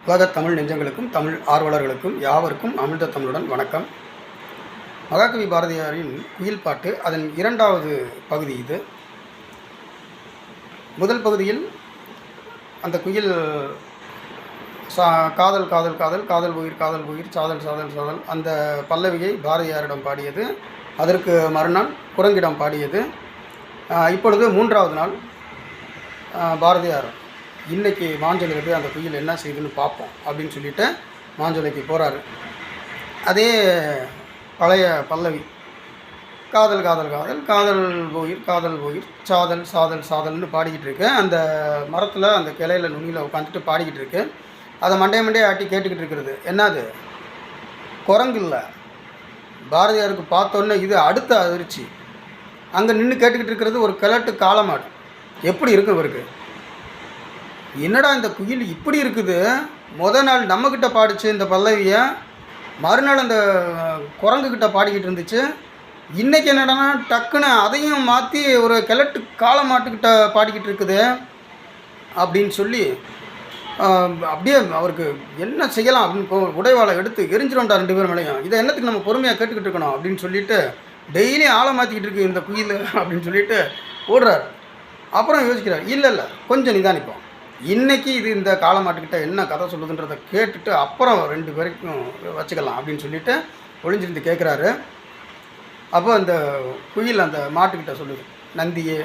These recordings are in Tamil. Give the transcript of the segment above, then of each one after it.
உலகத் தமிழ் நெஞ்சங்களுக்கும் தமிழ் ஆர்வலர்களுக்கும் யாவருக்கும் அமிர்த தமிழுடன் வணக்கம். மகாகவி பாரதியாரின் குயில் பாட்டு அதன் இரண்டாவது பகுதி இது. முதல் பகுதியில் அந்த குயில் காதல் காதல் காதல் காதல் உயிர் காதல் உயிர் சாதல் சாதல் சாதல் அந்த பல்லவியை பாரதியாரிடம் பாடியது. அதற்கு மறுநாள் குரங்கிடம் பாடியது. இப்பொழுது மூன்றாவது நாள் பாரதியார் இன்றைக்கி மாஞ்சோலையில் போய் அந்த குயில் என்ன செய்யுதுன்னு பார்ப்போம் அப்படின்னு சொல்லிவிட்டு மாஞ்சோலைக்கு போகிறாரு. அதே பழைய பல்லவி காதல் காதல் காதல் காதல் காதல் உயிர் சாதல் சாதல் சாதல்னு பாடிக்கிட்டு இருக்கு. அந்த மரத்தில் அந்த கிளையில் நுனியில் உட்காந்துட்டு பாடிக்கிட்டு இருக்கு. அதை மண்டையை ஆட்டி கேட்டுக்கிட்டு இருக்கிறது என்னது? குரங்கு இல்லை. பாரதியாருக்கு பார்த்தோன்னே இது அடுத்த அதிர்ச்சி. அங்கே நின்று கேட்டுக்கிட்டு இருக்கிறது ஒரு கிழட்டு காளமாடு. எப்படி இருக்கும் இவருக்கு? என்னடா இந்த குயில் இப்படி இருக்குது? நாள் நம்மக்கிட்ட பாடிச்சு இந்த பல்லவியை, மறுநாள் அந்த குரங்குக்கிட்ட பாடிக்கிட்டு இருந்துச்சு. இன்றைக்கி என்னடானா டக்குன்னு அதையும் மாற்றி ஒரு கிழட்டு காளமாட்டுக்கிட்ட பாடிக்கிட்டு இருக்குது அப்படின்னு சொல்லி அப்படியே அவருக்கு என்ன செய்யலாம் அப்படின்னு உடைவாளை எடுத்து எரிஞ்சிடும்டா ரெண்டு பேரும் மேலேயும். இதை என்னத்துக்கு நம்ம பொறுமையாக கேட்டுக்கிட்டு இருக்கணும் அப்படின்னு சொல்லிட்டு டெய்லியும் ஆளை மாற்றிக்கிட்டு இருக்கு இந்த குயில் அப்படின்னு சொல்லிட்டு ஓடுறார். அப்புறம் யோசிக்கிறார், இல்லை கொஞ்சம் நிதானிப்போம், இன்றைக்கி இது இந்த காளமாட்டுக்கிட்ட என்ன கதை சொல்லுதுன்றதை கேட்டுட்டு அப்புறம் ரெண்டு பேருக்கும் வச்சுக்கலாம் அப்படின்னு சொல்லிட்டு ஒளிஞ்சிருந்து கேட்குறாரு. அப்போ அந்த குயில் அந்த மாட்டுக்கிட்ட சொல்லுது, நந்தியே,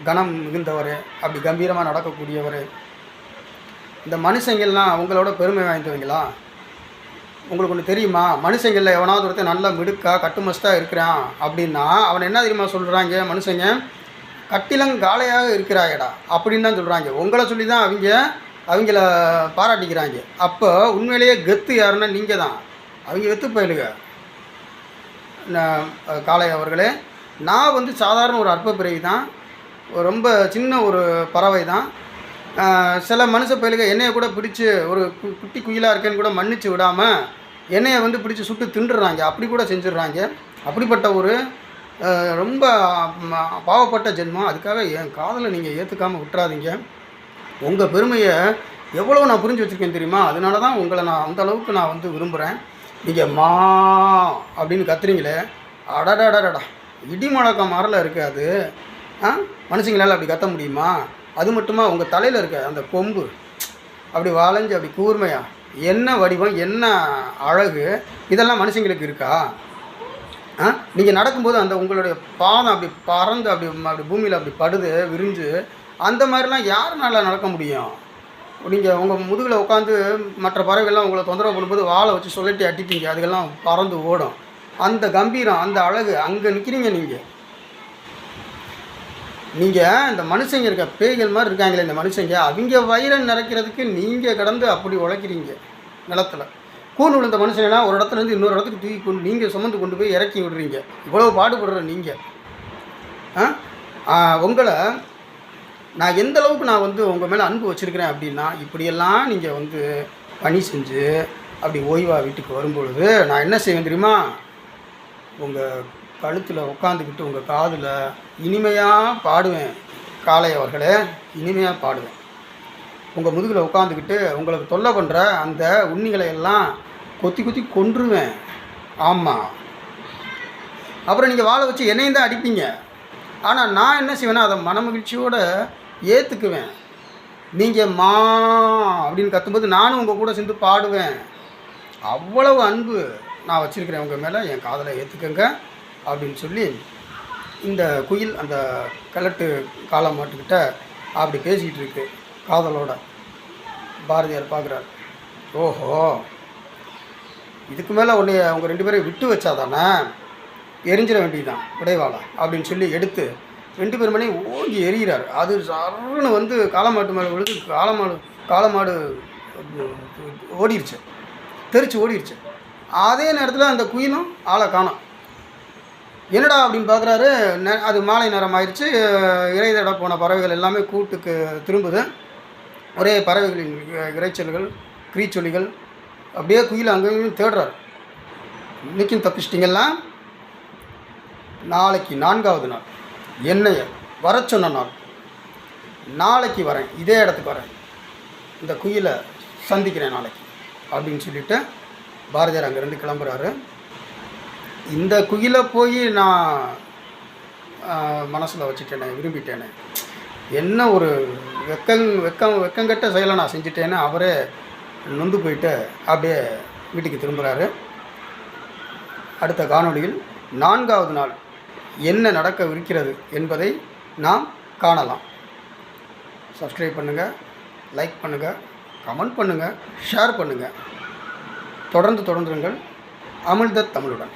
கணம் மிகுந்தவர், அப்படி கம்பீரமாக நடக்கக்கூடியவர், இந்த மனுஷங்கள்லாம் அவங்களோட பெருமை வாய்ந்தவங்களா? உங்களுக்கு ஒன்று தெரியுமா? மனுஷங்களில் எவனாவது ஒருத்தர் நல்லா மிடுக்கா கட்டுமஸ்ட்டாக இருக்கிறான் அப்படின்னா அவன் என்ன தெரியுமா சொல்கிறாங்க? மனுஷங்க கட்டிலங்காலையாக இருக்கிறாயடா அப்படின்னு தான் சொல்கிறாங்க. உங்களை சொல்லி தான் அவங்கள பாராட்டிக்கிறாங்க. அப்போ உண்மையிலேயே கெத்து யாருன்னா நீங்கள் தான். அவங்க வெத்து பயிலுங்க. காளை அவர்களே, நான் சாதாரண ஒரு அற்ப பிறவி தான், ரொம்ப சின்ன ஒரு பறவை தான். சில மனுஷ பயிலுக என்னையை கூட பிடிச்சி ஒரு குட்டி குயிலாக இருக்கேன்னு கூட மன்னிச்சு விடாமல் என்னையை பிடிச்சி சுட்டு திண்டுறாங்க. அப்படி கூட செஞ்சிடுறாங்க. அப்படிப்பட்ட ஒரு ரொம்ப பாவப்பட்ட ஜென்மம். அதுக்காக என் காதலை நீங்கள் ஏற்றுக்காமல் விட்டுறாதீங்க. உங்கள் பெருமையை எவ்வளோ நான் புரிஞ்சு வச்சுருக்கேன் தெரியுமா? அதனால தான் உங்களை நான் அந்தளவுக்கு நான் விரும்புகிறேன். நீங்கள் மா அப்படின்னு கத்துறீங்களே, அடடாடடா, இடி முழக்கம் மாறல இருக்குது அது. மனுஷங்களால் அப்படி கத்த முடியுமா? அது மட்டுமா, உங்கள் தலையில் இருக்க அந்த கொம்பு அப்படி வளைஞ்சு அப்படி கூர்மையா, என்ன வடிவம், என்ன அழகு, இதெல்லாம் மனுஷங்களுக்கு இருக்கா? நீங்கள் நடக்கும்போது அந்த உங்களுடைய பாதம் அப்படி பறந்து அப்படி பூமியில் அப்படி படுது விரிஞ்சு, அந்த மாதிரிலாம் யாருனால நடக்க முடியும்? நீங்கள் உங்கள் முதுகில் உட்காந்து மற்ற பறவைகள்லாம் உங்களை தொந்தரவு பண்ணும்போது வாழை வச்சு சொல்லட்டி அட்டிட்டீங்க, அதுக்கெல்லாம் பறந்து ஓடும். அந்த கம்பீரம், அந்த அழகு, அங்கே நிற்கிறீங்க நீங்கள் இந்த மனுஷங்க இருக்க பேய்கள் மாதிரி இருக்காங்களே இந்த மனுஷங்க, அவங்க வயிறை நிறைக்கிறதுக்கு நீங்கள் கடந்து அப்படி உழைக்கிறீங்க. நிலத்தில் கூண்டு விழுந்த மனுஷனா ஒரு இடத்துலேருந்து இன்னொரு இடத்துக்கு தூக்கி கொண்டு நீங்கள் சுமந்து கொண்டு போய் இறக்கி விடுறீங்க. இவ்வளோ பாடுபடுற நீங்கள், உங்களை நான் எந்த அளவுக்கு நான் உங்கள் மேலே அன்பு வச்சுருக்கிறேன் அப்படின்னா, இப்படியெல்லாம் நீங்கள் பணி செஞ்சு அப்படி ஓய்வாக வீட்டுக்கு வரும்பொழுது நான் என்ன செய்வேன் தெரியுமா? உங்கள் கழுத்தில் உட்காந்துக்கிட்டு உங்கள் காதில் இனிமையாக பாடுவேன். காளை அவர்களே, இனிமையாக பாடுவேன். உங்கள் முதுகில் உட்காந்துக்கிட்டு உங்களுக்கு தொல்லை பண்ணுற அந்த உண்ணிகளை எல்லாம் கொத்தி கொத்தி கொன்றுவேன். ஆமாம். அப்புறம் நீங்கள் வாழை வச்சு என்னையும் தான் அடிப்பீங்க. ஆனால் நான் என்ன செய்வேன்னா அதை மனமகிழ்ச்சியோடு ஏற்றுக்குவேன். நீங்கள் மா அப்படின்னு கத்தும்போது நானும் உங்கள் கூட சேர்ந்து பாடுவேன். அவ்வளவு அன்பு நான் வச்சுருக்கிறேன் உங்கள் மேலே, என் காதலை ஏற்றுக்கங்க அப்படின்னு சொல்லி இந்த குயில் அந்த கிழட்டு காளமாட்டுக்கிட்ட அப்படி பேசிக்கிட்டு இருக்கு காதலோட. பாரதியார் பார்க்குறார், ஓஹோ, இதுக்கு மேலே அவங்க ரெண்டு பேரையும் விட்டு வச்சாதானே, எரிஞ்சிட வேண்டியதுதான் உடைவாளா அப்படின்னு சொல்லி எடுத்து ரெண்டு பேர் மேலேயும் ஓங்கி எறிகிறார். அது சருன்னு காளமாட்டு மேலே விழுது. காளமாடு ஓடிடுச்சு, தெரிச்சு ஓடிடுச்சு. அதே நேரத்தில் அந்த குயிலும் ஆளை காணோம். என்னடா அப்படின்னு பார்க்குறாரு. அது மாலை நேரம் ஆயிடுச்சு. இறை தேட போன பறவைகள் எல்லாமே கூட்டுக்கு திரும்புது. ஒரே பறவைகளின் இறைச்சல்கள், கிரீச்சொலிகள், அப்படியே குயில் அங்கேயும் தேடுறாரு. இன்றைக்கும் தப்பிச்சிட்டிங்களா? நாளைக்கு 4வது நாள் என்னைய வர சொன்ன நாள், நாளைக்கு வரேன், இதே இடத்துக்கு வரேன், இந்த குயிலை சந்திக்கிறேன் நாளைக்கு அப்படின்னு சொல்லிவிட்டு பாரதியார் அங்கேருந்து கிளம்புறாரு. இந்த குயிலை போய் நான் மனசில் வச்சுட்டேனே, விரும்பிட்டேனே, என்ன ஒரு வெக்கங்கட்ட செயலை நான் செஞ்சுட்டேன்னு அவரே நொந்து போயிட்டு அப்படியே வீட்டுக்கு திரும்புகிறாரு. அடுத்த காணொளியில் 4வது நாள் என்ன நடக்கவிருக்கிறது என்பதை நாம் காணலாம். சப்ஸ்கிரைப் பண்ணுங்கள், லைக் பண்ணுங்கள், கமெண்ட் பண்ணுங்கள், ஷேர் பண்ணுங்கள். தொடர்ந்துருங்கள் அமிழ்த தமிழுடன்.